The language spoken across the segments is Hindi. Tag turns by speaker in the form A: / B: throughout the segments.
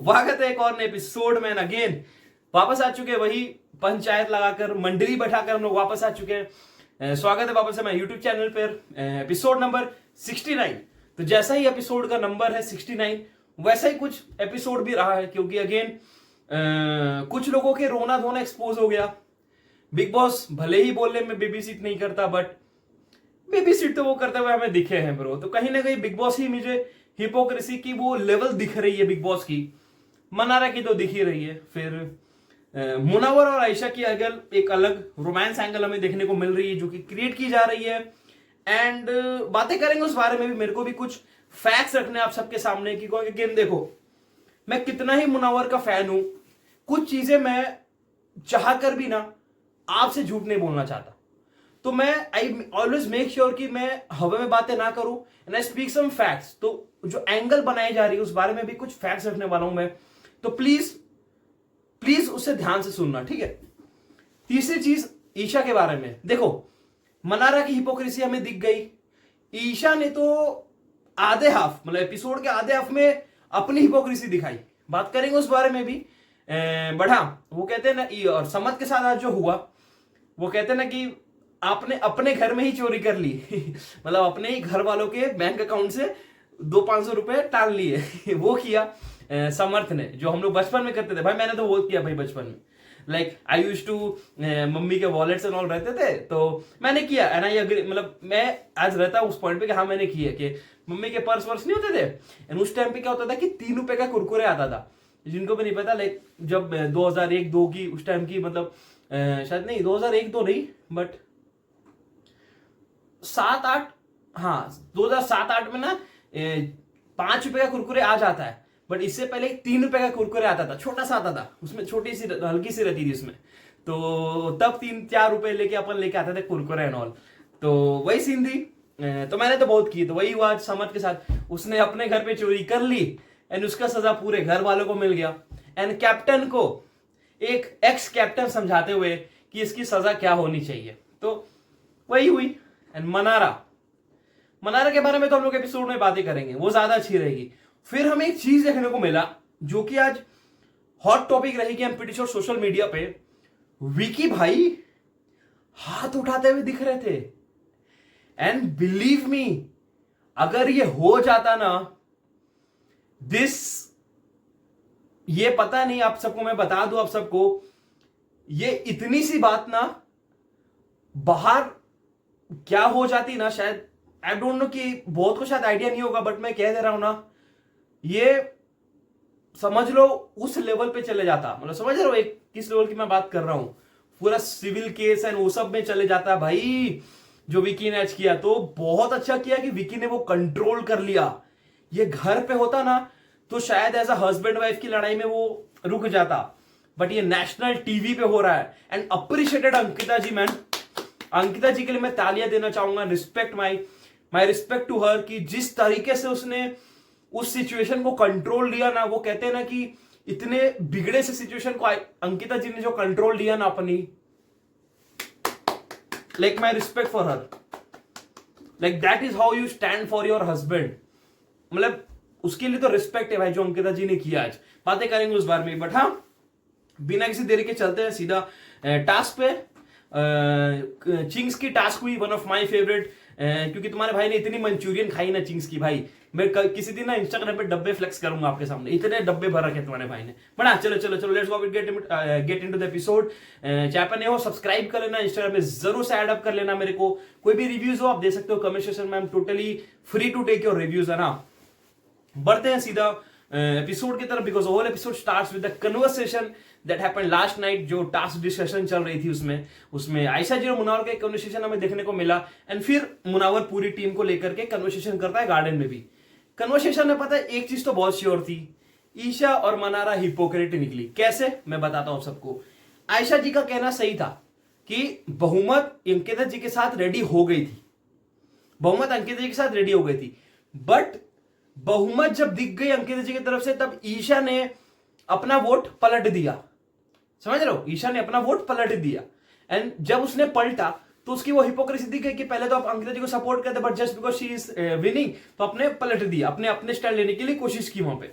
A: स्वागत है एक और नए एपिसोड में। अगेन वापस आ चुके हैं, वही पंचायत लगाकर मंडली बैठाकर हम लोग वापस आ चुके हैं। स्वागत है वापस है मैं यूट्यूब चैनल पर, एपिसोड नंबर 69। तो जैसा ही एपिसोड का नंबर है 69, वैसा ही कुछ एपिसोड भी रहा है, क्योंकि अगेन कुछ लोगों के रोना धोना एक्सपोज हो गया। बिग बॉस भले ही बोलने में बेबी सीट नहीं करता, बट बेबी सीट तो वो करते हुए हमें दिखे हैं ब्रो। तो कहीं ना कहीं बिग बॉस ही मुझे हिपोक्रेसी की वो लेवल दिख रही है बिग बॉस की। मनारा की तो दिख ही रही है, फिर मुनावर और आयशा की अगर एक अलग रोमांस एंगल हमें देखने को मिल रही है जो कि क्रिएट की जा रही है। एंड बातें करेंगे उस बारे में भी। मेरे को भी कुछ फैक्ट्स रखने आप सबके सामने की, गेम देखो मैं कितना ही मुनावर का फैन हूं, कुछ चीजें मैं चाह कर भी ना आपसे झूठ नहीं बोलना चाहता। तो मैं आई ऑलवेज मेक श्योर कि मैं हवा में बातें ना करूं and I speak some facts. तो जो एंगल बनाई जा रही है उस बारे में भी कुछ फैक्ट्स रखने वाला हूं मैं, तो प्लीज प्लीज उससे ध्यान से सुनना, ठीक है। तीसरी चीज ईशा के बारे में। देखो मनारा की हिपोक्रेसी हमें दिख गई, ईशा ने तो आधे हाफ मतलब एपिसोड के आधे हाफ में अपनी हिपोक्रेसी दिखाई। बात करेंगे उस बारे में भी। बढ़ा वो कहते हैं ना, और समत के साथ आज जो हुआ वो कहते हैं ना कि आपने अपने घर में ही चोरी कर ली मतलब अपने ही घर वालों के बैंक अकाउंट से 200-500 रुपए टाल लिए वो किया समर्थ ने, जो हम लोग बचपन में करते थे। भाई मैंने तो वो किया भाई बचपन में। Like I use to mummy के वॉलेट्स एंड ऑल रहते थे, तो मैंने किया एंड आई अग्री। मतलब मैं आज रहता उस पॉइंट पे कि हाँ मैंने किया कि मम्मी के पर्स वर्स नहीं होते थे, एंड उस टाइम पे क्या होता था कि 3 रुपए का कुरकुरे आता था। जिनको भी नहीं पता, लाइक जब 2001-2 की उस टाइम की, मतलब शायद नहीं 2001-2 नहीं बट 7-8, हाँ 2007-8 में ना 5 रुपए का कुरकुरे आ जाता है। बट इससे पहले 3 रुपए का कुरकुरे आता था, छोटा सा आता था, उसमें छोटी सी हल्की सी रहती थी उसमें। तो तब 3-4 रुपए लेके अपन लेके आते थे कुरकुरे एंड ऑल। तो वही सीन थी। तो मैंने तो बहुत की। तो वही हुआ आज समझ के साथ, उसने अपने घर पे चोरी कर ली एंड उसका सजा पूरे घर वालों को मिल गया। एंड कैप्टन को एक एक्स कैप्टन समझाते हुए कि इसकी सजा क्या होनी चाहिए। तो वही हुई। एंड मनारा के बारे में तो हम लोग एपिसोड में बातें करेंगे, वो ज्यादा अच्छी रहेगी। फिर हमें एक चीज देखने को मिला जो कि आज हॉट टॉपिक रहेगी हम पिटी श्योर सोशल मीडिया पे। विकी भाई हाथ उठाते हुए दिख रहे थे एंड बिलीव मी, अगर ये हो जाता ना ये पता नहीं आप सबको, मैं बता दूं आप सबको, ये इतनी सी बात ना बाहर क्या हो जाती ना, शायद आई डोंट नो, कि बहुत को शायद आइडिया नहीं होगा बट मैं कह दे रहा हूं ना, ये समझ लो उस लेवल पे चले जाता। मतलब समझ रहे हो एक किस लेवल की मैं बात कर रहा हूं, पूरा सिविल केस एंड वो सब में चले जाता है भाई जो विकी ने आज किया। तो बहुत अच्छा किया कि विकी ने वो कंट्रोल कर लिया। ये घर पे होता ना तो शायद एज अ हस्बैंड वाइफ की लड़ाई में वो रुक जाता, बट ये नेशनल टीवी पे हो रहा है। And appreciated Ankita ji, man Ankita ji के लिए मैं तालियां देना चाहूंगा। Respect my respect to her, कि जिस तरीके से उसने उस सिचुएशन को कंट्रोल लिया ना, वो कहते हैं ना कि इतने बिगड़े से सिचुएशन को अंकिता जी ने जो कंट्रोल लिया ना अपनी, like my respect for her. Like that is how you stand for your husband. मतलब उसके लिए तो रिस्पेक्ट है भाई जो अंकिता जी ने किया आज। बातें करेंगे उस बारे में, बट हाँ बिना किसी देरी के चलते हैं सीधा टास्क पे। चिंग्स की टास्क हुई, वन ऑफ माय फेवरेट, क्योंकि तुम्हारे भाई ने इतनी मंचूरियन खाई ना चिंग्स की। भाई मैं किसी दिन ना इंस्टाग्राम पे डब्बे फ्लेक्स करूंगा आपके सामने, इतने डब्बे भर रखे तुम्हारे भाई ने। बड़ा चलो चलो चलो let's go get into the episode. Channel पर नए हो सब्सक्राइब कर लेना, इंस्टाग्राम पे जरूर से ऐड अप कर लेना मेरे को। कोई भी रिव्यूज हो आप दे सकते हो कमेंट सेक्शन में, I am totally free to take your reviews, है ना। बढ़ते हैं सीधा एपिसोड की तरफ, because whole episode starts with the conversation that happened last night. जो टास्क डिस्कशन चल रही थी उसमें आयशा जी और मुनावर का एक कन्वर्सेशन हमें देखने को मिला। एंड फिर मुनावर पूरी टीम को लेकर के कन्वर्सेशन करता है गार्डन में भी। कन्वर्सेशन में पता है एक चीज तो बहुत श्योर थी, ईशा और मनारा हिपोक्रेट निकली। कैसे मैं बताता हूं सबको। आयशा जी का कहना सही था कि बहुमत अंकिता जी के साथ रेडी हो गई थी, बहुमत अंकिता जी के साथ रेडी हो गई थी, बट बहुमत जब दिख गई अंकिता जी की तरफ से तब ईशा ने अपना वोट पलट दिया। समझ रहे हो, ईशा ने अपना वोट पलट दिया। एंड जब उसने पलटा तो उसकी वो हिपोक्रेसी दिख गई कि पहले तो आप अंकिता जी को सपोर्ट करते but just because she is winning तो अपने पलट दिया, अपने स्टैंड लेने के लिए कोशिश की वहां पे।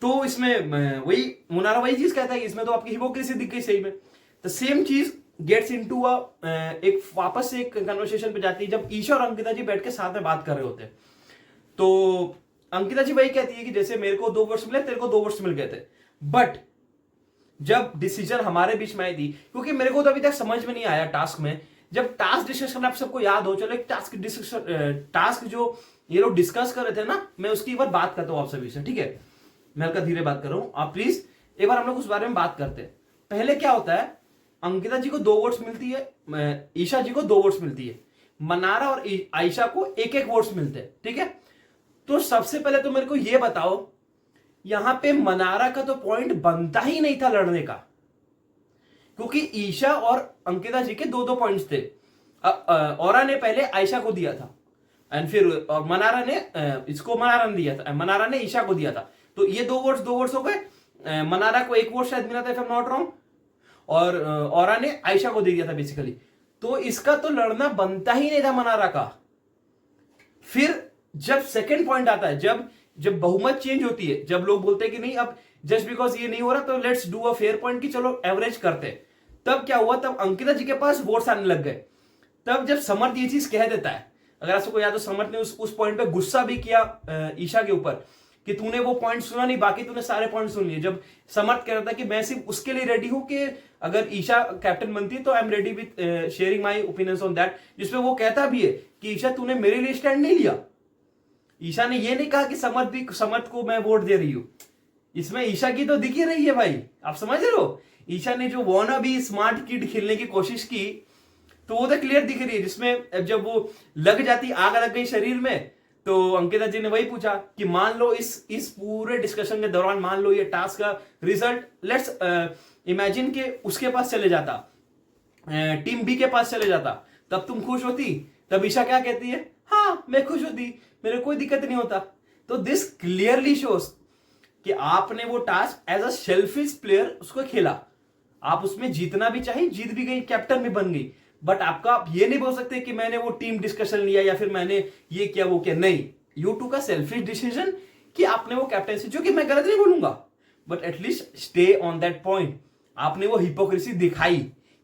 A: तो इसमें वही मुनारा वही चीज कहता है कि इसमें तो आपकी हिपोक्रेसी दिख गई सही में। द सेम चीज गेट्स इनटू एक वापस से एक कन्वर्सेशन पे जाती है जब ईशा और अंकिता जी बैठ के साथ में बात कर रहे होते हैं। तो अंकिता जी वही कहती है कि जैसे मेरे को 2 वर्ष मिले, तेरे को 2 वर्ष मिल गए थे, बट जब डिसीजन हमारे बीच में आई थी, क्योंकि मेरे को तो अभी तक समझ में नहीं आया टास्क में, जब टास्क डिस्कशन आप सबको याद हो, चलो एक टास्क डिस्कशन, टास्क जो ये लोग डिस्कस कर रहे थे ना, मैं उसकी एक बार बात करता हूँ आप सभी से, ठीक है? मैं हल्का धीरे बात कर रहा हूँ, आप प्लीज एक बार हम लोग उस बारे में बात करते हैं। पहले क्या होता है, अंकिता जी को 2 वोट्स मिलती है, ईशा जी को 2 वोट्स मिलती है, मनारा और आयशा को 1-1 वोट्स मिलते हैं, ठीक है? तो सबसे पहले तो मेरे को यह बताओ, यहां पे मनारा का तो पॉइंट बनता ही नहीं था लड़ने का, क्योंकि ईशा और अंकिता जी के 2-2 पॉइंट्स थे। औरा ने पहले आयशा को दिया था एंड फिर मनारा ने मनारा ने दिया था, मनारा ने ईशा को दिया था, तो ये 2 वोट्स हो गए। मनारा को 1 वोट शायद मिला था, if I am not wrong, और औरा ने आयशा को दे दिया था बेसिकली। तो इसका तो लड़ना बनता ही नहीं था मनारा का। फिर जब सेकंड पॉइंट आता है, जब बहुमत चेंज होती है, जब लोग बोलते हैं कि नहीं अब जस्ट बिकॉज ये नहीं हो रहा तो let's do a fair point, कि चलो एवरेज करते हैं, तब क्या हुआ, तब अंकिता जी के पास वोट्स आने लग गए। तब जब समर्थ ये चीज कह देता है, अगर आपको याद हो, समर्थ ने उस पॉइंट पे गुस्सा भी किया ईशा के ऊपर कि तूने वो पॉइंट सुना नहीं, बाकी तूने सारे पॉइंट सुन लिए। जब समर्थ कह रहा था कि मैं सिर्फ उसके लिए रेडी हूं कि अगर ईशा कैप्टन बनती है तो I am ready with sharing my opinions on that, जिसमें वो कहता भी है कि ईशा तूने मेरे लिए स्टैंड नहीं लिया। ईशा ने ये नहीं कहा कि समर्थ को मैं वोट दे रही हूं, इसमें ईशा की तो दिख ही रही है भाई, आप समझ रहे हो? ईशा ने जो वॉना भी स्मार्ट किड खेलने की कोशिश की, तो वो तो क्लियर दिख रही है, जिसमें जब वो लग जाती, आग लग गई शरीर में, तो अंकिता जी ने वही पूछा कि मान लो इस पूरे डिस्कशन के दौरान मान लो ये टास्क का रिजल्ट लेट्स इमेजिन के उसके पास चले जाता, टीम बी के पास चले जाता, तब तुम खुश होती? तब ईशा क्या कहती है, हाँ मैं खुश होती, मेरे कोई दिक्कत नहीं होता। तो दिस क्लियरली शोज कि आपने वो task as a selfish player उसको खेला, आप उसमें जीतना भी चाहिए, जीत भी गई, कैप्टन भी बन गई, बट आपका आप ये नहीं बोल सकते कि मैंने वो टीम डिस्कशन लिया या फिर मैंने ये किया वो किया, नहीं, you took a selfish decision कि आपने वो कैप्टनसी, जो कि मैं गलत नहीं बोलूंगा, but at least stay on that point. आपने वो हिपोक्रेसी दिखाई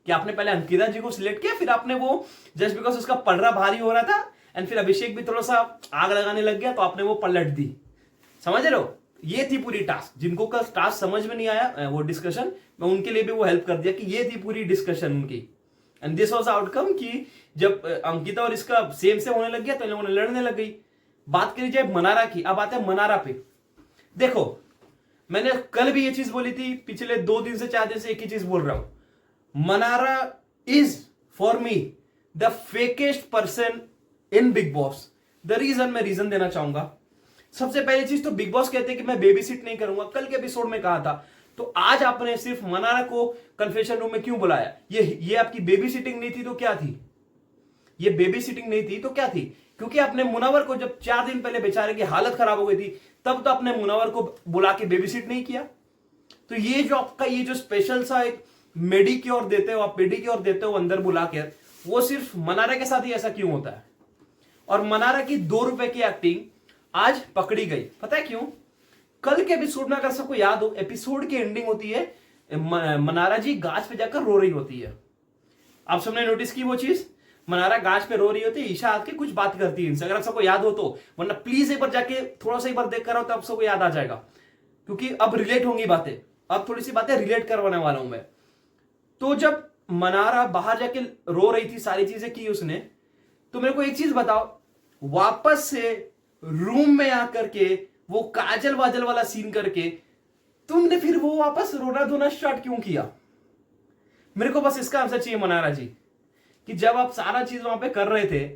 A: कि आपने पहले अंकिता जी को सिलेक्ट किया, फिर आपने वो जस्ट बिकॉज उसका पलड़ा भारी हो रहा था एंड फिर अभिषेक भी थोड़ा सा आग लगाने लग गया, तो आपने वो पलट दी। समझ रहे हो? ये थी पूरी टास्क। जिनको का टास्क समझ में नहीं आया वो डिस्कशन, मैं उनके लिए भी वो हेल्प कर दिया कि ये थी पूरी डिस्कशन उनकी, एंड दिस वाज आउटकम कि जब अंकिता और इसका सेम से होने लग गया तो इन लोगों ने लड़ने लग गई। बात करी जाए मनारा की, अब आते हैं मनारा पे। देखो मैंने कल भी ये चीज बोली थी, पिछले 2 दिन से 4 दिन से एक ही चीज बोल रहा हूं, Mannara is for me the fakest person in Bigg Boss. The reason, मैं रीजन देना चाहूंगा। सबसे पहली चीज तो बिग बॉस कहते हैं कि मैं बेबी सिट नहीं करूंगा, कल के एपिसोड में कहा था, तो आज आपने सिर्फ मनारा को कन्फेशन रूम में क्यों बुलाया? ये आपकी बेबी सिटिंग नहीं थी तो क्या थी? ये बेबी सिटिंग नहीं थी तो क्या थी? क्योंकि आपने मुनावर को जब 4 दिन पहले बेचारे की हालत खराब हो गई थी, तब तो आपने मुनावर को बुला के बेबी सिट नहीं किया। तो ये जो आपका ये जो स्पेशल सा एक मेडिक्योर देते हो, आप मेडिक्योर देते हो अंदर बुला के, वो सिर्फ मनारा के साथ ही ऐसा क्यों होता है? और मनारा की 2 रुपए की एक्टिंग आज पकड़ी गई, पता है क्यों? कल के एपिसोड में अगर सबको याद हो, एपिसोड की एंडिंग होती है, मनारा जी गाछ पे जाकर रो रही होती है। आप सबने नोटिस की वो चीज? मनारा गाछ पे रो रही होती है, ईशा आके कुछ बात करती है इनसे, अगर आप सबको याद हो तो, वरना प्लीज एक बार जाके थोड़ा सा एक बार देख कर आओ तो आप सबको याद आ जाएगा, क्योंकि अब रिलेट होंगी बातें, अब थोड़ी सी बातें रिलेट करवाने वाला हूं मैं। तो जब मनारा बाहर जाके रो रही थी, सारी चीजें की उसने, तो मेरे को एक चीज बताओ, वापस से रूम में आकर के वो काजल वाजल वाला सीन करके तुमने फिर वो वापस रोना धोना स्टार्ट क्यों किया? मेरे को बस इसका आंसर चाहिए मनारा जी, कि जब आप सारा चीज वहां पे कर रहे थे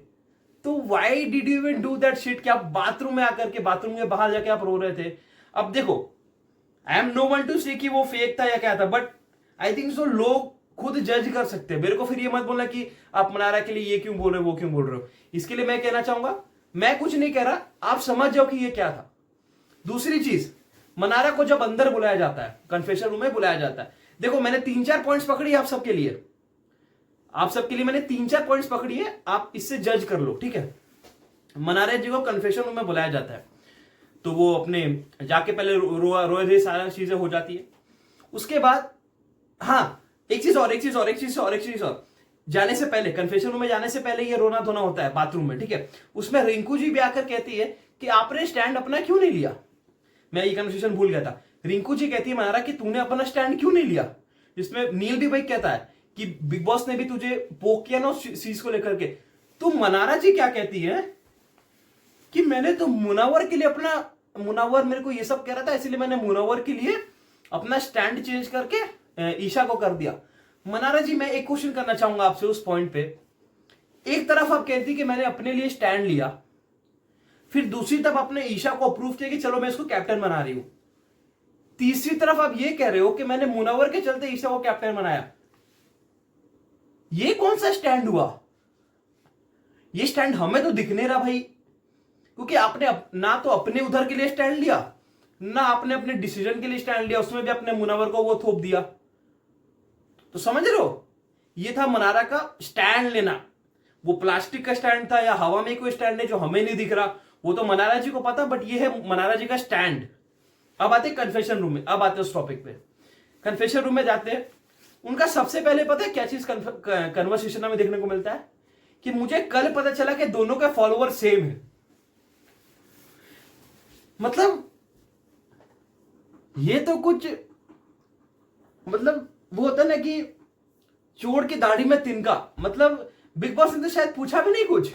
A: तो why did you even do that shit, कि आप बाथरूम में आकर के, बाथरूम के बाहर जाके आप रो रहे थे। अब देखो, I am no one to say कि वो फेक था या क्या था, बट आई थिंक सो लोग खुद जज कर सकते हैं। मेरे को फिर ये मत बोलना कि आप मनारा के लिए ये क्यों बोल रहे हो, वो क्यों बोल रहे हो। इसके लिए मैं कहना चाहूंगा, मैं कुछ नहीं कह रहा, आप समझ जाओ कि ये क्या था। दूसरी चीज, मनारा को जब अंदर बुलाया जाता है, कन्फेशन रूम में बुलाया जाता है, देखो मैंने 3-4 पॉइंट्स पकड़ी आप सबके लिए, आप सबके लिए मैंने 3-4 पॉइंट्स पकड़ी है, आप इससे जज कर लो, ठीक है। मनारा जी को कन्फेशन रूम में बुलाया जाता है, तो वो अपने जाके पहले रोए थे, सारा चीजें हो जाती है। उसके बाद हाँ, एक चीज और, जाने से पहले, कन्फेशन रूम में जाने से पहले ये रोना धोना होता है बाथरूम में, ठीक है। उसमें रिंकू जी भी आकर कहती है कि आपने स्टैंड अपना क्यों नहीं लिया। मैं ये कन्वर्सेशन भूल गया था। रिंकू जी कहती है मनारा कि तूने अपना स्टैंड क्यों नहीं लिया। जिसमें नील भी भाई कहता है कि बिग बॉस ने भी तुझे पोक किया ना उस चीज को लेकर के। तो मनारा जी क्या कहती है कि मैंने तो मुनावर के लिए अपना, मुनावर मेरे को ये सब कह रहा था इसलिए मैंने मुनावर के लिए अपना स्टैंड चेंज करके ईशा को कर दिया। मनारा जी, मैं एक क्वेश्चन करना चाहूंगा आपसे उस पॉइंट पे। एक तरफ आप कहती कि मैंने अपने लिए स्टैंड लिया, फिर दूसरी तरफ आपने ईशा को अप्रूव किया कि चलो मैं इसको कैप्टन बना रही हूं, तीसरी तरफ आप ये कह रहे हो कि मैंने मुनावर के चलते ईशा को कैप्टन बनाया। ये कौन सा स्टैंड हुआ? ये स्टैंड हमें तो दिख नहीं रहा भाई, क्योंकि आपने ना तो अपने उधर के लिए स्टैंड लिया, ना आपने अपने डिसीजन के लिए स्टैंड लिया, उसमें भी अपने मुनावर को वो थोप दिया। तो समझ रहे हो, ये था मनारा का स्टैंड लेना। वो प्लास्टिक का स्टैंड था या हवा में कोई स्टैंड है जो हमें नहीं दिख रहा, वो तो मनारा जी को पता, बट ये है मनारा जी का स्टैंड। अब आते कन्फेशन रूम में, अब आते उस टॉपिक पे। कन्फेशन रूम में जाते हैं, उनका सबसे पहले पता है क्या चीज कन्वर्सेशन में देखने को मिलता है कि मुझे कल पता चला कि दोनों का फॉलोअर सेम है। मतलब ये तो कुछ, मतलब वो होता ना कि चोर की दाढ़ी में तिनका। मतलब बिग बॉस ने तो शायद पूछा भी नहीं कुछ,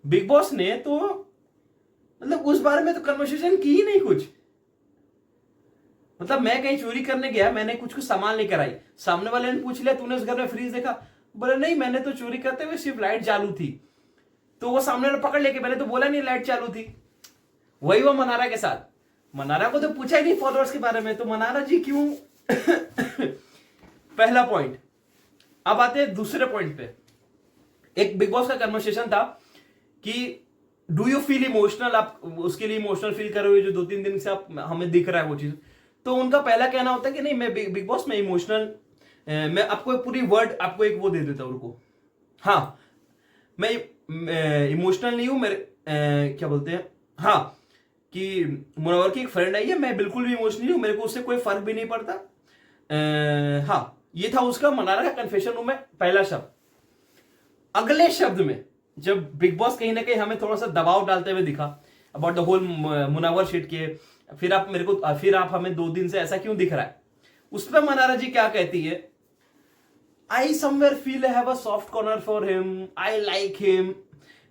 A: बिग बॉस ने तो मतलब उस बारे में तो कन्वर्सेशन की ही नहीं कुछ। मतलब मैं कहीं चोरी करने गया, मैंने कुछ सामान लेकर आई, सामने वाले ने पूछ लिया तूने उस घर में फ्रीज देखा, बोले नहीं मैंने तो चोरी करते हुए सिर्फ लाइट चालू थी। तो वो सामने वाले पकड़ लेके, मैंने तो बोला नहीं लाइट चालू थी। वही वो मनारा के साथ, मनारा को तो पूछा ही नहीं फॉलोअर्स के बारे में, तो मनारा जी क्यों पहला पॉइंट। अब आते हैं दूसरे पॉइंट पे। एक बिग बॉस का कन्वर्सेशन था कि डू यू फील इमोशनल, आप उसके लिए इमोशनल फील कर रहे हो जो 2-3 दिन से आप हमें दिख रहा है वो चीज। तो उनका पहला कहना होता है कि नहीं मैं बिग बॉस में इमोशनल, मैं आपको पूरी वर्ड आपको एक वो दे देता हूं, रुको। हाँ, मैं इमोशनल नहीं हूं, मेरे क्या बोलते हैं, हाँ, कि मुनव्वर की एक फ्रेंड आई है, मैं बिल्कुल भी इमोशनल नहीं हूं, मेरे को उससे कोई फर्क भी नहीं पड़ता। हाँ, ये था उसका मनारा का कन्फेशन रूम में पहला शब्द। अगले शब्द में जब बिग बॉस कहीं ना कहीं हमें थोड़ा सा दबाव डालते हुए दिखा about the whole Munawar shit के, फिर आप हमें 2 दिन से ऐसा क्यों दिख रहा है, उस पर मनारा जी क्या कहती है, I somewhere feel I have a soft corner for him, I like him,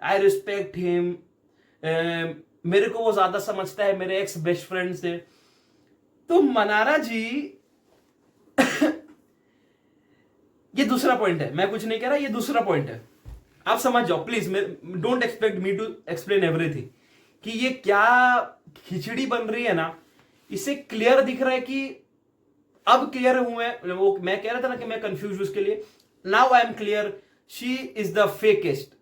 A: I respect him, मेरे को वो ज्यादा समझता है मेरे एक्स बेस्ट फ्रेंड से। तो मनारा जी ये दूसरा पॉइंट है, मैं कुछ नहीं कह रहा, ये दूसरा पॉइंट है, आप समझ जाओ please. Don't expect me to explain everything, कि ये क्या खिचड़ी बन रही है ना, इससे क्लियर दिख रहा है कि अब क्लियर हूं मैं। वो मैं कह रहा था ना कि मैं कंफ्यूज उसके लिए, now I am clear, she is the fakest.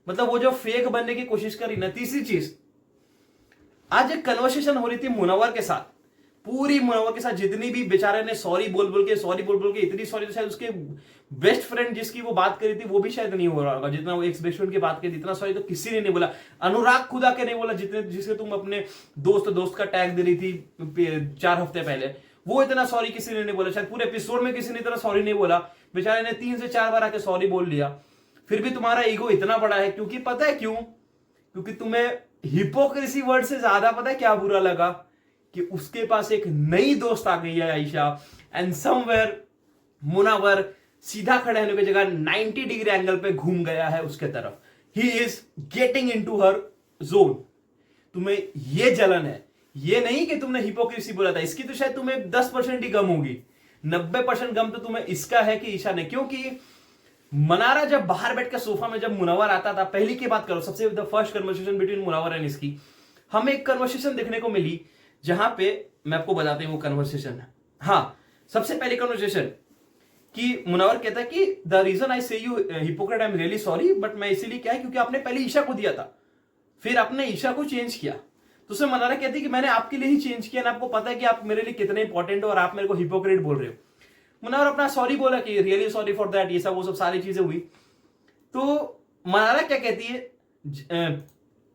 A: मतलब वो जो फेक बनने की कोशिश करी ना। तीसरी चीज, आज एक कन्वर्सेशन हो रही थी मुनव्वर के साथ, पूरी मुनव्वर के साथ जितनी भी बेचारे ने सॉरी बोल बोल के इतनी सॉरी, तो शायद उसके बेस्ट फ्रेंड जिसकी वो बात करी थी वो भी शायद नहीं हो रहा होगा जितना वो एक्स बेस्ट फ्रेंड की बात करी, इतना सॉरी तो किसी ने नहीं बोला। अनुराग खुद आके नहीं बोला, जितने जिसके तुम अपने दोस्त का टैग दे रही थी 4 हफ्ते पहले, वो इतना सॉरी किसी ने नहीं बोला। शायद पूरे एपिसोड में किसी ने इतना सॉरी नहीं बोला, बेचारे ने 3 से 4 बार आके सॉरी बोल लिया। फिर भी तुम्हारा ईगो इतना बड़ा है, क्योंकि पता है क्यों, क्योंकि तुम्हें हिपोक्रेसी वर्ड से ज्यादा पता है क्या बुरा लगा, कि उसके पास एक नई दोस्त आ गई है आयशा, एंड समवेयर मुनव्वर सीधा खड़े होने की जगह 90 डिग्री एंगल पे घूम गया है उसके तरफ। He is getting into her zone. तुम्हें ये जलन है, ये नहीं कि तुमने हिपोक्रेसी बोला था, इसकी तो शायद तुम्हें 10% ही गम होगी, 90% गम तो तुम्हें इसका है कि ईशा ने। क्योंकि मनारा जब बाहर बैठ के सोफा में जब मुनव्वर आता था, पहली की बात करो, सबसे the first conversation between Munawar and इसकी, हमें एक कन्वर्सेशन देखने को मिली जहां पे मैं आपको बताती हूं वो कन्वर्सेशन। हाँ, सबसे पहली कन्वर्सेशन कि मुनव्वर कहता है कि द रीजन आई से you hypocrite, I am really sorry, but मैं इसीलिए क्या है क्योंकि आपने पहले ईशा को दिया था, फिर आपने ईशा को चेंज किया। तो उसमें मनारा कहती है कि मैंने आपके लिए ही चेंज किया ना, आपको पता है कि आप मेरे लिए कितने इंपॉर्टेंट हो और आप मेरे को हिपोक्रेट बोल रहे हो। मुनव्वर अपना सॉरी बोला कि रियली सॉरी फॉर दैट, ये सब वो सब सारी चीजें हुई। तो मनारा क्या कहती है,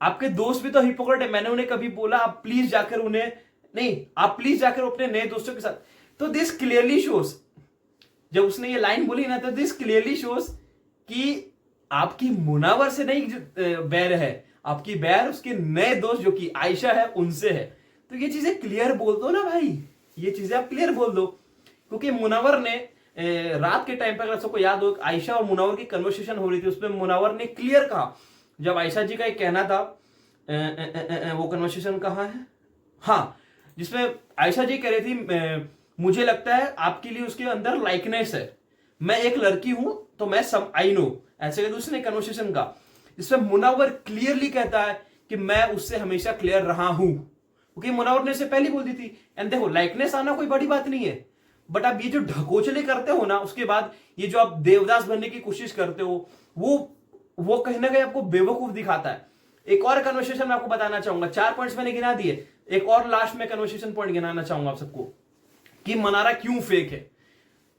A: आपके दोस्त भी तो हिपोक्रेट है। मैंने उन्हें कभी बोला आप प्लीज जाकर उन्हें नहीं, आप प्लीज जाकर अपने नए दोस्तों के साथ। तो दिस क्लियरली शोज, जब उसने ये लाइन बोली ना, तो दिस क्लियरली शोज कि आपकी मुनावर से नहीं बैर है, आपकी बैर उसके नए दोस्त जो कि आयशा है उनसे है। तो ये चीजें क्लियर बोल दो ना भाई, ये चीजें आप क्लियर बोल दो। क्योंकि मुनावर ने रात के टाइम पर, अगर सबको याद हो, आयशा और मुनावर की कन्वर्सेशन हो रही थी, उसमें मुनावर ने क्लियर कहा, जब आयशा जी का एक कहना था, वो कन्वर्सेशन कहाँ है, हाँ, जिसमें आयशा जी कह रही थी मुझे लगता है आपके लिए उसके अंदर लाइकनेस है, मैं एक लड़की हूं तो मैं आई नो, ऐसे करके उसने कन्वर्सेशन का, जिसमें मुनावर क्लियरली कहता है कि मैं उससे हमेशा क्लियर रहा हूं, क्योंकि मुनावर ने उसे पहले बोल दी थी। एंड देखो, लाइकनेस आना कोई बड़ी बात नहीं है, बट आप ये जो ढकोचले करते हो ना, उसके बाद ये जो आप देवदास बनने की कोशिश करते हो, वो कहीं ना कहीं आपको बेवकूफ दिखाता है। एक और कन्वर्सेशन मैं आपको बताना चाहूंगा, 4 पॉइंट्स मैंने गिना दिए, एक और लास्ट में कन्वर्सेशन पॉइंट गिनाना चाहूंगा आप सबको कि मनारा क्यों फेक है।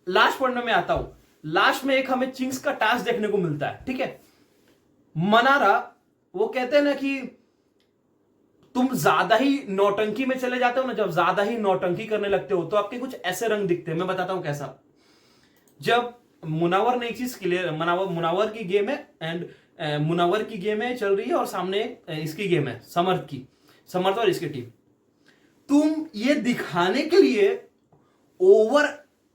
A: लास्ट पॉइंट में मैं आता हूं। लास्ट में एक हमें चिंग्स का टास्क देखने को मिलता है, ठीक है। मनारा वो कहते हैं ना कि तुम ज्यादा ही नौटंकी में चले जाते हो ना, जब ज्यादा ही नौटंकी करने लगते हो तो आपके कुछ ऐसे रंग दिखते हैं। मैं बताता हूं कैसा। जब मुनावर ने एक चीज क्लियर, मुनावर की गेम है एंड मुनावर की गेम है चल रही है, और सामने इसकी गेम है समर्थ और इसकी टीम। तुम ये दिखाने के लिए ओवर,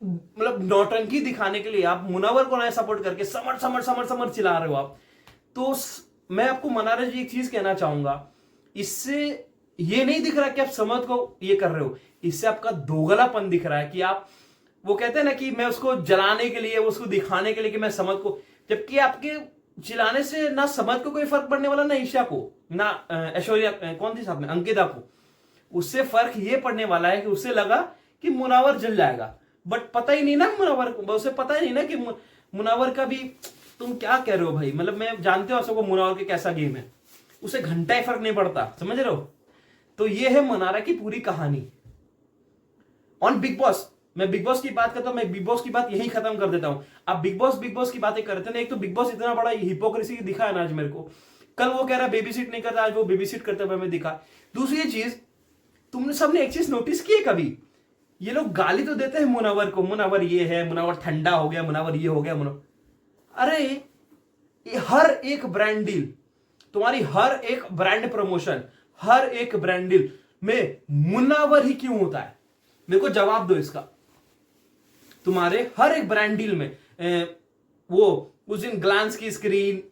A: मतलब नौटंकी दिखाने के लिए आप मुनावर को ना सपोर्ट करके समर चिल्ला रहे हो आप। तो मैं आपको मनारा जी एक चीज कहना चाहूंगा, इससे ये नहीं दिख रहा कि आप समर्थ को ये कर रहे हो, इससे आपका दोगलापन दिख रहा है कि आप, वो कहते हैं ना कि मैं उसको जलाने के लिए, उसको दिखाने के लिए कि मैं समर्थ को, जबकि आपके चिल्लाने से ना समर्थ को कोई फर्क पड़ने वाला, ना ईशा को, ना ऐश्वर्या, कौन थी साथ में, अंकिता को। उससे फर्क ये पड़ने वाला है कि उससे लगा कि मुनावर जल जाएगा, बट पता ही नहीं ना मुनावर को, उसे पता ही नहीं ना कि मुनावर का भी, तुम क्या कह रहे हो भाई, मतलब मैं जानते हो आप सबको मुनावर के कैसा गेम है, उसे घंटा ही फर्क नहीं पड़ता, समझ रहे हो। तो ये है मनारा की पूरी कहानी ऑन बिग बॉस। मैं बिग बॉस की बात करता हूं, मैं बिग बॉस की बात यही खत्म कर देता हूं। आप बिग बॉस की बातें करते हैं ना, एक तो बिग बॉस इतना बड़ा हिपोक्रेसी दिखा है ना आज मेरे को। कल वो कह रहा है बेबी सिट नहीं करता, आज वो बेबी सिट करते हुए हमें दिखा। दूसरी चीज, तुमने सबने एक चीज नोटिस की है कभी, ये लोग गाली तो देते हैं मुनावर को, मुनावर ये है, मुनावर ठंडा हो गया, मुनावर ये हो गया, मुनावर, अरे हर एक ब्रांड डील, तुम्हारी हर एक ब्रांड प्रमोशन, हर एक ब्रांड डील में मुनावर ही क्यों होता है? मेरे को जवाब दो इसका। तुम्हारे हर एक ब्रांड डील में वो उस दिन ग्लांस की स्क्रीन,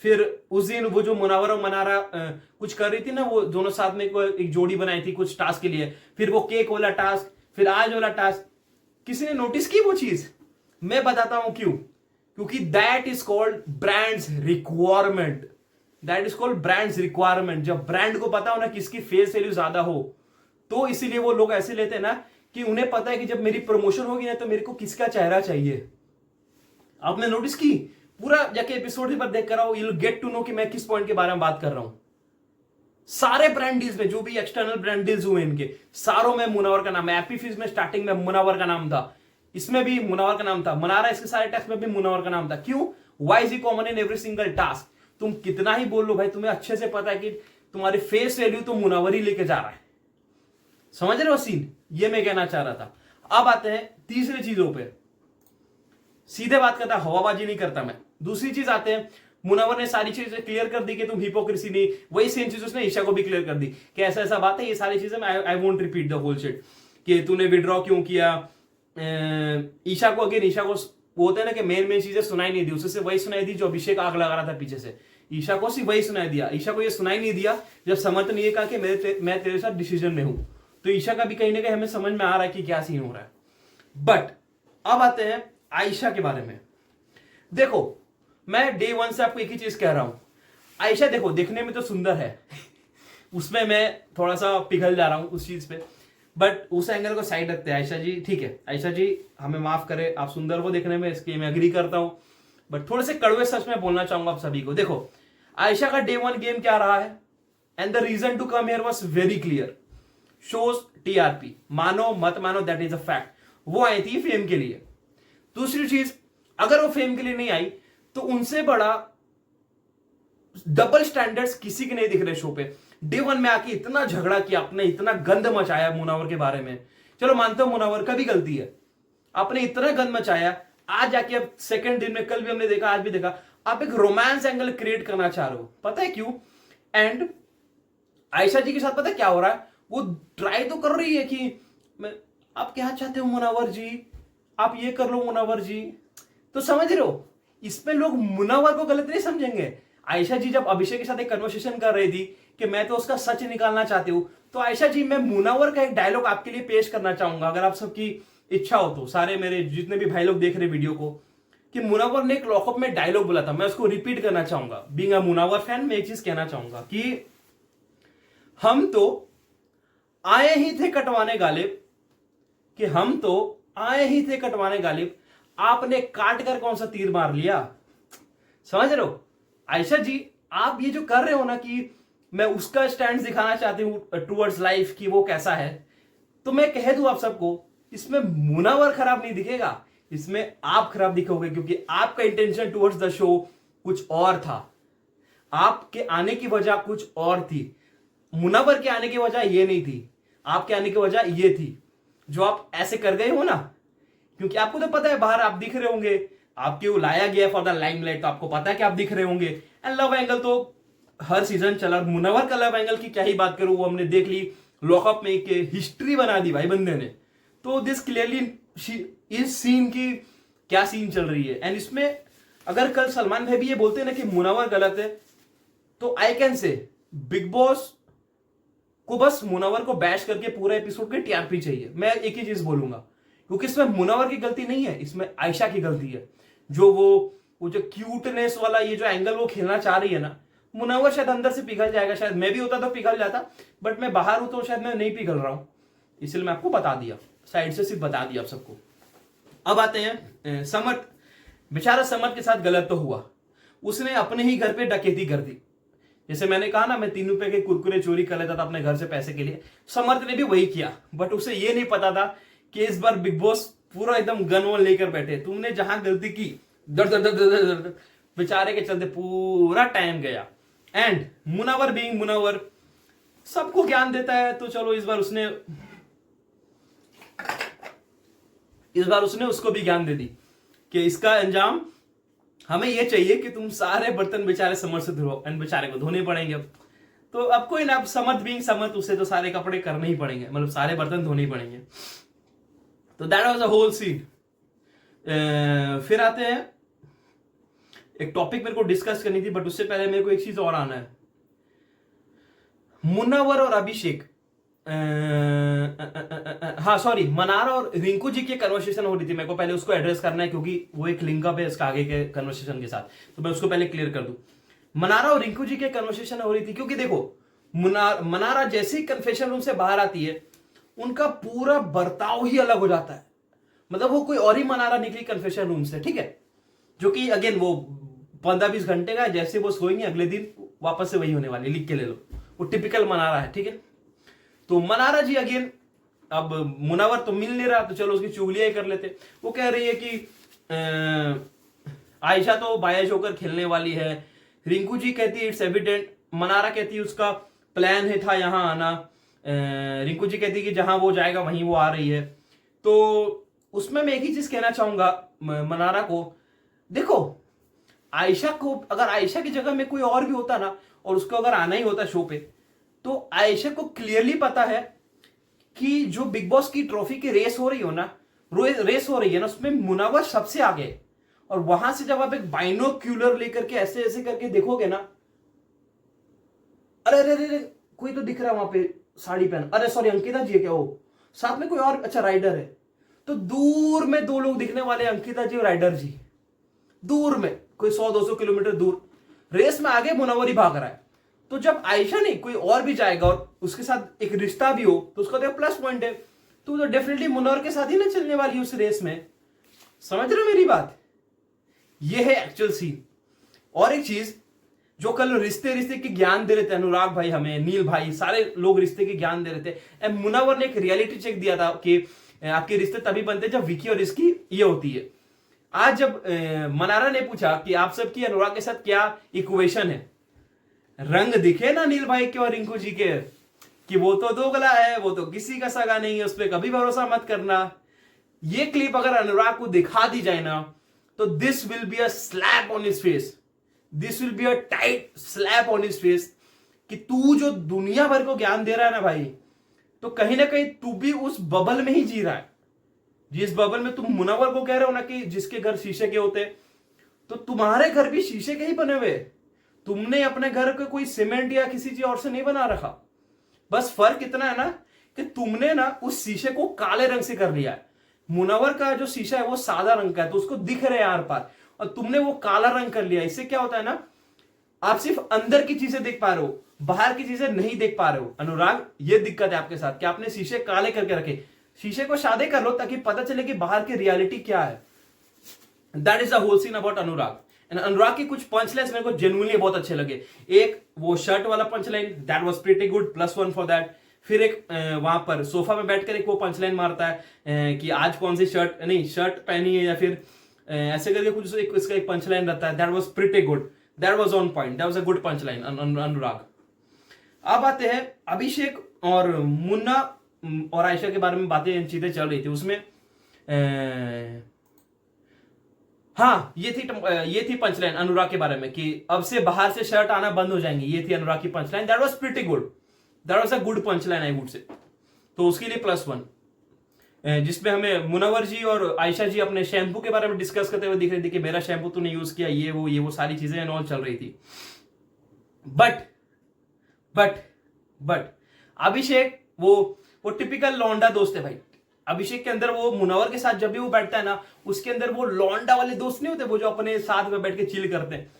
A: फिर उस दिन वो जो मुनावर और मनारा कुछ कर रही थी ना, वो दोनों साथ में एक जोड़ी बनाई थी कुछ टास्क के लिए, फिर वो केक वाला टास्क, फिर आज वाला टास्क, किसी ने नोटिस की वो चीज? मैं बताता हूं क्यों। क्योंकि that is called brands requirement, that is called brands requirement. जब ब्रांड को पता हो ना किसकी फेस वैल्यू ज्यादा हो, तो इसीलिए वो लोग ऐसे लेते हैं ना कि उन्हें पता है कि जब मेरी प्रमोशन होगी ना तो मेरे को किसका चेहरा चाहिए। आपने नोटिस की? पूरा जाके एपिसोड पर देख कर आओ, you will get to know कि मैं किस पॉइंट के बारे में बात कर रहा हूं। सारे ब्रांड डील्स में, जो भी एक्सटर्नल ब्रांड डील्स हुए इनके, सारों में मुनावर का नाम है। एपी फिज में स्टार्टिंग में मुनावर का नाम था, इसमें भी मुनावर का नाम था, मनारा इसके सारे टास्क में भी मुनावर का नाम था। क्यों? Why is common in every single task. तुम कितना ही बोल लो भाई, तुम्हें अच्छे से पता है कि तुम्हारी फेस वैल्यू तो मुनावर ही लेके जा रहा है। समझ रहे हो सीन? ये मैं कहना चाह रहा था। अब आते हैं तीसरी चीजों पे। सीधे बात करता, हवाबाजी नहीं करता मैं। दूसरी चीज आते हैं, मुनावर ने सारी चीजें क्लियर कर दी कि तुम हिपोक्रेसी नहीं, वही सेम चीज उसने ईशा को भी क्लियर कर दी कि ऐसा ऐसा बात है, ये सारी चीजें I won't repeat the whole shit, कि तूने विड्रॉ क्यों किया। ईशा को, अगेन ईशा को वो होता है ना कि मेन चीजें सुनाई नहीं दी, उससे वही सुनाई दी जो अभिषेक आग लगा रहा था पीछे से। ईशा को सिर्फ वही सुनाई दिया, ईशा को ये सुनाई नहीं दिया जब समर्थ ने ये कहा कि मैं तेरे साथ डिसीजन में हूं। तो ईशा का भी कहीं ना कहीं हमें समझ में आ रहा है कि क्या सीन हो रहा है। बट अब आते हैं आयशा के बारे में। देखो, मैं डे 1 से आपको एक ही चीज कह रहा हूं, आयशा देखो देखने में तो सुंदर है उसमें मैं थोड़ा सा पिघल जा रहा हूं उस चीज पे, बट उस एंगल को साइड रखते हैं। आयशा जी ठीक है, आयशा जी हमें माफ करें, आप सुंदर हो देखने में, इसके मैं अग्री करता हूं, बट थोड़े से कड़वे सच में बोलना चाहूंगा आप सभी को। देखो, आयशा का डे 1 गेम क्या रहा है, and the reason to come here was very clear, shows TRP, मानो मत मानो दैट इज अ फैक्ट। वो आई थी फेम के लिए। दूसरी चीज, अगर वो फेम के लिए नहीं आई तो उनसे बड़ा डबल स्टैंडर्ड्स किसी के नहीं दिख रहे शो पे। डे वन में आके इतना झगड़ा किया आपने, इतना गंद मचाया मुनावर के बारे में। चलो मानता हूं मुनावर का भी गलती है, आपने इतना गंद मचाया, आज जाके अब सेकंड दिन में, कल भी हमने देखा आज भी देखा, आप एक रोमांस एंगल क्रिएट करना चाह रहे हो। पता है क्यों? एंड आयशा जी के साथ पता है क्या हो रहा है? वो ट्राई तो कर रही है कि आप क्या चाहते हो मुनावर जी, आप ये कर लो मुनावर जी। तो समझ रहे हो, इसमें लोग मुनावर को गलत नहीं समझेंगे। आयशा जी जब अभिषेक के साथ एक कन्वर्सेशन कर रही थी कि मैं तो उसका सच निकालना चाहती हूं, तो आयशा जी मैं मुनावर का एक डायलॉग आपके लिए पेश करना चाहूंगा, अगर आप सबकी इच्छा हो तो, सारे मेरे जितने भी भाई लोग देख रहे वीडियो को, कि मुनावर ने एक लॉकअप में डायलॉग बोला था, मैं उसको रिपीट करना चाहूंगा। बीइंग अ मुनावर फैन मैं एक चीज कहना चाहूंगा कि हम तो आए ही थे कटवाने गालिब, कि हम तो आए ही थे कटवाने गालिब, आपने काट कर कौन सा तीर मार लिया। समझ रहे हो आयशा जी, आप ये जो कर रहे हो ना कि मैं उसका स्टैंड दिखाना चाहती हूं टुवर्ड्स लाइफ कि वो कैसा है, तो मैं कह दूं आप सबको, इसमें मुनावर खराब नहीं दिखेगा, इसमें आप खराब दिखोगे, क्योंकि आपका इंटेंशन टुवर्ड्स द शो कुछ और था, आपके आने की वजह कुछ और थी। मुनावर के आने की वजह ये नहीं थी, आपके आने की वजह ये थी जो आप ऐसे कर गए हो ना। क्योंकि आपको तो पता है बाहर आप दिख रहे होंगे, आपके वो लाया गया फॉर द लाइमलाइट, तो आपको पता है कि आप दिख रहे होंगे। एंड लव एंगल तो हर सीजन चला, मुनावर का लव एंगल की क्या ही बात करूं, वो हमने देख ली लॉकअप में, एक हिस्ट्री बना दी भाई बंदे ने। तो दिस क्लियरली इस सीन की क्या सीन चल रही है। एंड इसमें अगर कल सलमान भाई भी ये बोलते हैं ना कि मुनावर गलत है, तो I can say big boss को बस मुनावर को बैश करके पूरा एपिसोड के टीआरपी चाहिए। मैं एक ही चीज बोलूंगा, क्योंकि इसमें मुनावर की गलती नहीं है, इसमें आयशा की गलती है। जो वो जो क्यूटनेस वाला ये जो एंगल वो खेलना चाह रही है ना, मुनावर शायद अंदर से पिघल जाएगा, शायद मैं भी होता तो पिघल जाता, बट मैं बाहर हूं तो शायद मैं नहीं पिघल रहा हूं, इसलिए मैं आपको बता दिया, साइड से सिर्फ बता दिया आप सबको। अब आते हैं समर। बेचारा समर के साथ गलत तो हुआ, उसने अपने ही घर पे डकैती कर दी। जैसे मैंने कहा ना, मैं 3 रुपए के कुरकुरे चोरी कर लेता था अपने घर से पैसे के लिए, समर्थ ने भी वही किया। बट उसे ये नहीं पता था कि इस बार बिग बॉस पूरा एकदम गन वन लेकर बैठे। तुमने जहां गलती की, दर दर दर दर दर दर बेचारे के चलते पूरा टाइम गया। एंड मुनावर बीइंग मुनावर सबको ज्ञान देता है, तो चलो इस बार उसने उसको भी ज्ञान दे दी कि इसका अंजाम हमें ये चाहिए कि तुम सारे बर्तन बेचारे समर से धो, एंड बेचारे को धोने पड़ेंगे। अब तो अब कोई ना, अब समर्थ बीइंग समर्थ, उसे तो सारे कपड़े करने ही पड़ेंगे, मतलब सारे बर्तन धोने ही पड़ेंगे। तो that was a whole scene. फिर आते हैं, एक टॉपिक मेरे को डिस्कस करनी थी, बट उससे पहले मेरे को एक चीज और आना है। मुनावर और अभिषेक, हाँ सॉरी, मनारा और रिंकू जी की कन्वर्सेशन हो रही थी, मेरे को पहले उसको एड्रेस करना है, क्योंकि वो एक लिंकअप है इसका आगे के कन्वर्सेशन के साथ, तो मैं उसको पहले क्लियर कर दूं। मनारा और रिंकू जी की कन्वर्सेशन हो रही थी, क्योंकि देखो मनारा जैसे ही कन्फेशन रूम से बाहर आती है, उनका पूरा बर्ताव ही अलग हो जाता है। मतलब वो कोई और ही मनारा निकली कन्फेशन रूम से, ठीक है, जो कि अगेन वो 15-20 घंटे का, जैसे वो सोएंगे अगले दिन वापस से वही होने वाली, लिख के ले लो, वो टिपिकल मनारा है, ठीक है। तो मनारा जी अगेन, अब मुनावर तो मिल नहीं रहा, तो चलो उसकी चुगलियां कर लेते। वो कह रही है कि आयशा तो बायज होकर खेलने वाली है, रिंकू जी कहती है इट्स एविडेंट, मनारा कहती है उसका प्लान है था यहां आना, रिंकू जी कहती है कि जहां वो जाएगा वहीं वो आ रही है। तो उसमें मैं एक ही चीज कहना चाहूंगा मनारा को, देखो आयशा को, अगर आयशा की जगह में कोई और भी होता ना, और उसको अगर आना ही होता शो पे, तो आयशा को क्लियरली पता है कि जो बिग बॉस की ट्रॉफी की रेस हो रही हो ना, रेस हो रही है ना, उसमें मुनावर सबसे आगे। और वहां से जब आप एक बाइनोक्यूलर लेकर के ऐसे ऐसे करके देखोगे ना, अरे अरे अरे कोई तो दिख रहा है वहां पे साड़ी पहन, अरे सॉरी अंकिता जी है क्या, वो साथ में कोई और अच्छा राइडर है, तो दूर में 2 लोग दिखने वाले, अंकिता जी और राइडर जी, दूर में कोई 100-200 किलोमीटर दूर, रेस में आगे मुनावर ही भाग रहा है। तो जब आयशा नहीं कोई और भी जाएगा और उसके साथ एक रिश्ता भी हो, तो उसका तो प्लस पॉइंट है, तो डेफिनेटली मुनावर के साथ ही ना चलने वाली उस रेस में। समझ रहे हो मेरी बात? ये है एक्चुअल सीन। और एक चीज, जो कल रिश्ते की ज्ञान दे रहे थे अनुराग भाई, हमें नील भाई, सारे लोग रिश्ते के ज्ञान दे रहे थे। मुनावर ने एक रियलिटी चेक दिया था कि आपके रिश्ते तभी बनते जब विकी और इसकी ये होती है। आज जब मनारा ने पूछा कि आप सबकी अनुराग के साथ क्या इक्वेशन है, रंग दिखे ना नील भाई के और रिंकू जी के कि वो तो दोगला है, वो तो किसी का सगा नहीं है, उस पर कभी भरोसा मत करना। ये क्लिप अगर अनुराग को दिखा दी जाए ना तो this will be a slap on his face, this will be a tight slap on his face कि तू जो दुनिया भर को ज्ञान दे रहा है ना भाई, तो कहीं ना कहीं तू भी उस बबल में ही जी रहा है, जिस बबल में तुम मुनव्वर को कह रहे हो ना कि जिसके घर शीशे के होते, तो तुम्हारे घर भी शीशे के ही बने हुए। तुमने अपने घर को कोई सीमेंट या किसी चीज और से नहीं बना रखा। बस फर्क इतना है ना कि तुमने ना उस शीशे को काले रंग से कर लिया है। मुनव्वर का जो शीशा है वो सादा रंग का है, तो उसको दिख रहे हैं आर पार, और तुमने वो काला रंग कर लिया। इससे क्या होता है ना, आप सिर्फ अंदर की चीजें देख पा रहे हो, बाहर की चीजें नहीं देख पा रहे हो। अनुराग, ये दिक्कत है आपके साथ कि आपने शीशे काले करके रखे। शीशे को सादे कर लो ताकि पता चले कि बाहर की रियलिटी क्या है। That is the whole scene about Anurag. And Anurag के कुछ पंच लाइन्स मेरे को जेन्युइनली बहुत अच्छे लगे। एक वो शर्ट वाला punch line, that was pretty good, +1 for that. फिर एक वहां पर सोफा में बैठकर एक वो पंच लाइन मारता है कि आज कौन सी शर्ट पहनी है, या फिर ऐसे करके कुछ इसका एक पंच लाइन रहता है, that was pretty good, that was on point, that was a good punch line Anurag. अब आते हैं अभिषेक और मुन्ना और आयशा के बारे में बातें चीजें चल रही थी उसमें। हाँ, ये थी पंचलाइन अनुराग के बारे में कि अब से बाहर से शर्ट आना बंद हो जाएंगी। ये थी अनुराग की punchline, that was pretty good, that was a good punchline I would say. तो उसके लिए +1, जिसमें हमें मुनव्वर जी और आयशा जी अपने शैम्पू के बारे में डिस्कस करते हुए दिख रही थी कि मेरा शैम्पू तूने यूज किया, ये वो सारी चीजें एंड ऑल चल रही थी। बट अभिषेक वो टिपिकल लौंडा दोस्त है भाई। अभिषेक के अंदर वो मुनव्वर के साथ जब भी वो बैठता है ना, उसके अंदर वो लौंडा वाले दोस्त नहीं होते, वो जो अपने साथ में बैठ के चिल करते हैं।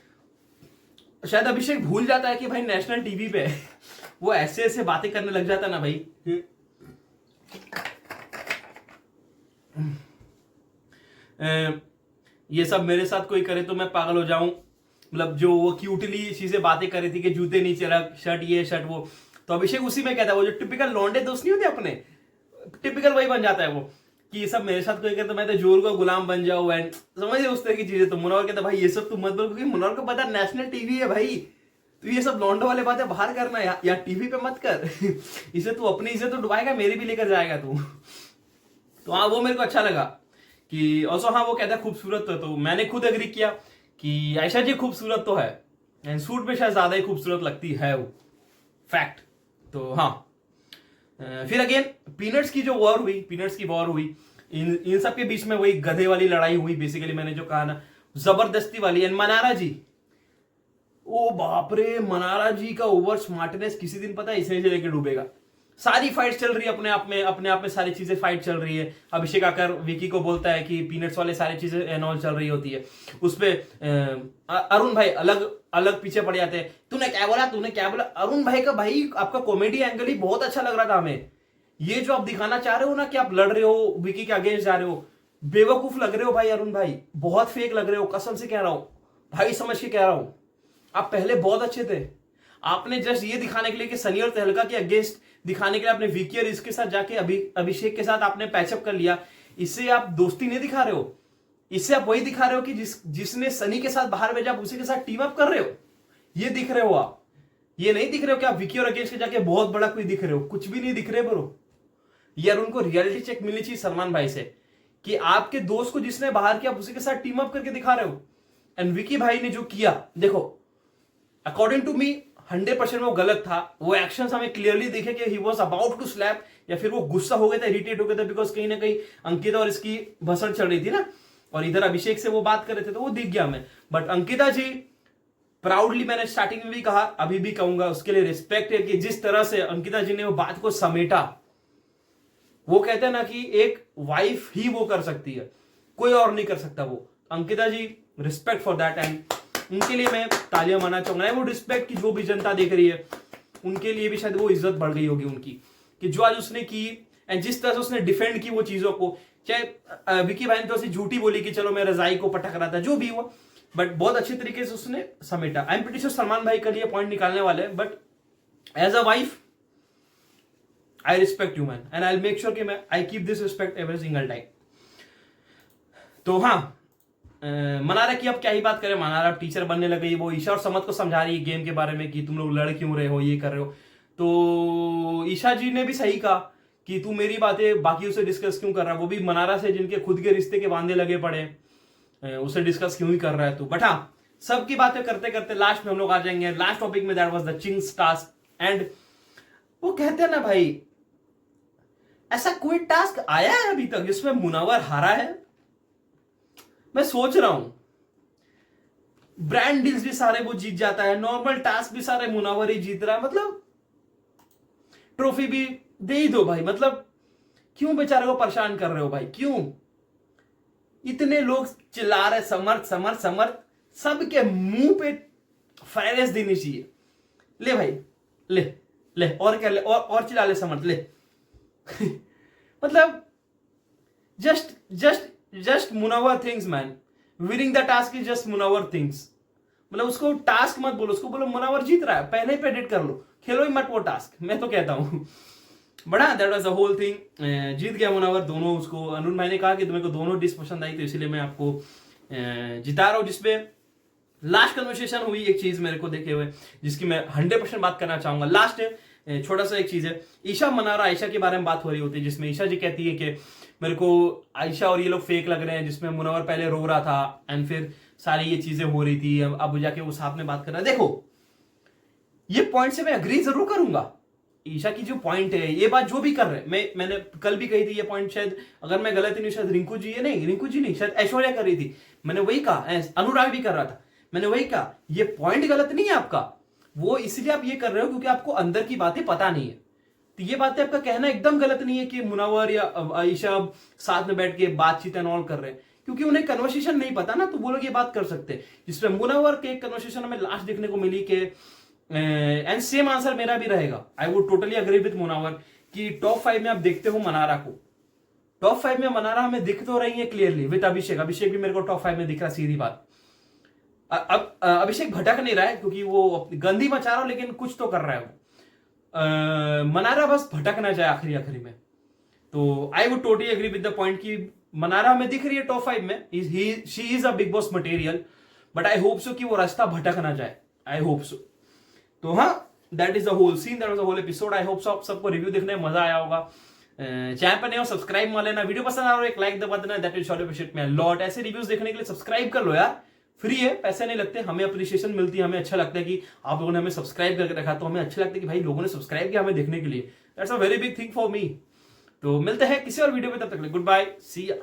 A: शायद अभिषेक भूल जाता है कि भाई नेशनल टीवी पे वो ऐसे ऐसे बातें करने लग जाता है ना भाई। ये सब मेरे साथ कोई करे तो मैं पागल हो जाऊं। मतलब जो वो क्यूटली चीजें बातें कर रही थी कि जूते नीचे रख, शर्ट ये शर्ट वो, तो अभिषेक उसी में कहता है, वो जो टिपिकल लौंडे दोस्त नहीं होते अपने, टिपिकल वही बन जाता है वो कि ये सब मेरे साथ कोई करे तो मैं तो जोर का गुलाम बन जाऊं, एंड समझिए उस तरह की चीजें। तो मुनव्वर कहता भाई ये सब तुम मत बोल, क्योंकि मुनव्वर को पता नेशनल टीवी है भाई, तो ये सब लौंडो वाले बातें बाहर करना या टीवी पे मत कर इसे तू अपनी इज्जत तो डुबाएगा, मेरी भी लेकर जाएगा तू। तो हाँ, वो मेरे को अच्छा लगा कि ऑल्सो हाँ वो कहता है खूबसूरत तो मैंने खुद एग्री किया कि आयशा जी खूबसूरत तो है, एंड सूट में शायद ज्यादा ही खूबसूरत लगती है वो, फैक्ट। तो हाँ, फिर अगेन पीनट्स की वॉर हुई, इन सब के बीच में वही गधे वाली लड़ाई हुई बेसिकली, मैंने जो कहा ना जबरदस्ती वाली। एंड मनारा जी, ओ बाप रे, मनारा जी का ओवर स्मार्टनेस किसी दिन पता है इसे लेके डूबेगा। सारी फाइट चल रही है अपने आप में सारी चीजें फाइट चल रही है। अभिषेक आकर विकी को बोलता है कि पीनट्स वाले सारी चीजें एनऑल चल रही होती है। उसपे अरुण भाई अलग अलग पीछे पड़ जाते हैं, तूने क्या बोला। अरुण भाई का भाई आपका कॉमेडी एंगल ही बहुत अच्छा लग रहा था हमें। ये जो आप दिखाना चाह रहे हो ना कि आप लड़ रहे हो, विकी के अगेंस्ट जा रहे हो, बेवकूफ लग रहे हो भाई अरुण भाई, बहुत फेक लग रहे हो, कसम से कह रहा हूं, भाई समझ के कह रहा हूं। आप पहले बहुत अच्छे थे, आपने जस्ट ये दिखाने के लिए कि सनी और तहलका के अगेंस्ट दिखाने के लिए आपने विकी और इसके साथ जाके अभिषेक के साथ आपने पैचअप कर लिया। इससे आप दोस्ती नहीं दिखा रहे हो, इससे आप वही दिखा रहे हो कि जिसने सनी के साथ बाहर भेजा आप उसी के साथ टीम अप कर रहे हो, ये दिख रहे हो आप। ये नहीं दिख रहे हो कि आप विकी और अगेंस्ट के जाके बहुत बड़ा कोई दिख रहे हो, कुछ भी नहीं दिख रहे ब्रो। यार उनको रियलिटी चेक मिलनी चाहिए सलमान भाई से कि आपके दोस्त को जिसने बाहर किया आप उसी के साथ टीम अप करके दिखा रहे हो। एंड विकी भाई ने जो किया, देखो अकॉर्डिंग टू मी 100% वो गलत था। वो एक्शंस हमें क्लियरली दिखे कि he was about to slap, या फिर वो गुस्सा हो गया था, इरिटेट हो गया था, बिकॉज कहीं ना कहीं अंकिता और इसकी भसड़ चल रही थी ना, और इधर अभिषेक से वो बात कर रहे थे, तो वो दिख गया हमें। बट अंकिता जी प्राउडली, मैंने स्टार्टिंग में भी कहा अभी भी कहूंगा, उसके लिए रिस्पेक्ट है कि जिस तरह से अंकिता जी ने वो बात को समेटा। वो कहते हैं ना कि एक वाइफ ही वो कर सकती है, कोई और नहीं कर सकता वो। अंकिता जी, रिस्पेक्ट फॉर दैट, एंड उनके लिए मैं तालियां मानना चाहूंगा। वो रिस्पेक्ट की जो भी जनता देख रही है उनके लिए भी शायद वो इज्जत बढ़ गई होगी उनकी, कि जो आज उसने की एंड जिस तरह से उसने डिफेंड की वो चीजों को। चाहे विकी भाई ने तो ऐसी झूठी बोली कि चलो मैं रजाई को पटक रहा था, जो भी हुआ, बट बहुत अच्छे तरीके से उसने समेटा। I am pretty sure Salman भाई के लिए पॉइंट निकालने वाले, but as a wife I respect you man, and I make sure कि मैं I keep this respect every single time. तो हाँ, मनारा की अब क्या ही बात करें, मनारा टीचर बनने लग गई। वो ईशा और समत को समझा रही है गेम के बारे में कि तुम लोग लड़ क्यों रहे हो, ये कर रहे हो। तो ईशा जी ने भी सही कहा कि तू मेरी बातें बाकियों से डिस्कस क्यों कर रहा है, वो भी मनारा से जिनके खुद के रिश्ते के वांदे लगे पड़े, उसे डिस्कस क्यों ही कर रहा है तू। बट हाँ, सबकी बातें करते करते लास्ट में हम लोग आ जाएंगे लास्ट टॉपिक में, that was the Ching's task. And वो कहते हैं ना भाई, ऐसा कोई टास्क आया है अभी तक जिसमें मुनावर हारा है? मैं सोच रहा हूं, ब्रांड डील्स भी सारे वो जीत जाता है, नॉर्मल टास्क भी सारे मुनावर ही जीत रहा है। मतलब ट्रॉफी भी दे ही दो भाई, मतलब क्यों बेचारे को परेशान कर रहे हो भाई, क्यों? इतने लोग चिल्ला रहे समर्थ समर्थ समर्थ, सबके मुंह पे फायरेस देनी चाहिए। ले भाई, ले ले, और क्या ले, और चिल्ला ले समर्थ, ले। मतलब just just just Munawar things man, winning the task is just Munawar things. मतलब उसको टास्क मत बोलो, उसको बोलो मुनावर जीत रहा है, पहले ही प्रेडिक्ट कर लो, खेलो ही मत वो टास्क, मैं तो कहता हूं। बड़ा that was the whole thing. जीत गया मुनावर दोनों। उसको अनुन भाई ने कहा कि तुम्हें को दोनों डिश पसंद आई, तो इसीलिए मैं आपको जिता रहा हूं। जिसमें लास्ट कन्वर्सेशन हुई एक चीज मेरे को देखे हुए, जिसकी मैं 100% बात करना चाहूंगा। लास्ट छोटा सा एक चीज है, ईशा मनारा आयशा के बारे में बात हो रही होती है, जिसमें ईशा जी कहती है कि मेरे को आयशा और ये लोग फेक लग रहे हैं, जिसमें मुनावर पहले रो रहा था एंड फिर सारी ये चीजें हो रही थी, अब जाके वो साथ में बात कर रहा है। देखो, ये पॉइंट से मैं अग्री जरूर करूंगा, ईशा की जो पॉइंट है, ये बात जो भी कर रहे हैं, मैंने कल भी कही थी ये पॉइंट, शायद अगर मैं गलत नहीं, शायद रिंकू जी, नहीं रिंकू जी नहीं, शायद ऐश्वर्या कर रही थी, मैंने वही कहा, अनुराग भी कर रहा था, मैंने वही कहा, ये पॉइंट गलत नहीं है आपका, वो इसलिए आप ये कर रहे हो क्योंकि आपको अंदर की बातें पता नहीं है। तो ये बातें आपका कहना एकदम गलत नहीं है कि मुनावर या आयशा साथ में बैठ के बातचीत एंड ऑल कर रहे हैं, क्योंकि उन्हें कन्वर्सेशन नहीं पता ना, तो वो लोग ये बात कर सकते हैं। जिसमें मुनावर के कन्वर्सेशन हमें लास्ट देखने को मिली कि एंड सेम आंसर मेरा भी रहेगा, आई would totally agree with Munawar कि टॉप 5 में आप देखते हो मनारा को, टॉप 5 में मनारा हमें दिख तो रही है क्लियरली विद अभिषेक। अभिषेक भी मेरे को टॉप 5 में दिख रहा, सीधी बात। अब अभिषेक भटक नहीं रहा है क्योंकि वो गंदी मचा रहा हो, लेकिन कुछ तो कर रहा है वो। मनारा बस भटक ना जाए आखिरी आखिरी में। तो I would totally agree with the point कि मनारा में दिख रही है टॉप 5 में, she is a Bigg Boss material, but I hope so कि वो रास्ता भटक ना जाए, आई होप सो। तो हाँ, that is the whole scene, that was the whole episode. I hope so आप सबको रिव्यू देखने में मजा आया होगा। चैनल पर नहीं हो सब्सक्राइब मार लेना, वीडियो पसंद आ रहा है एक लाइक दबा देना, that will show appreciate me a lot. ऐसे रिव्यूज देखने के लिए सब्सक्राइब कर लो यार, फ्री है, पैसे नहीं लगते, हमें अप्रिशिएशन मिलती है, हमें अच्छा लगता है कि आप लोगों ने हमें सब्सक्राइब करके रखा, तो हमें अच्छा लगता है कि भाई लोगों ने सब्सक्राइब किया हमें देखने के लिए, that's a very big thing for me. तो मिलते हैं किसी और वीडियो में, तब तक गुड बाय, सी या।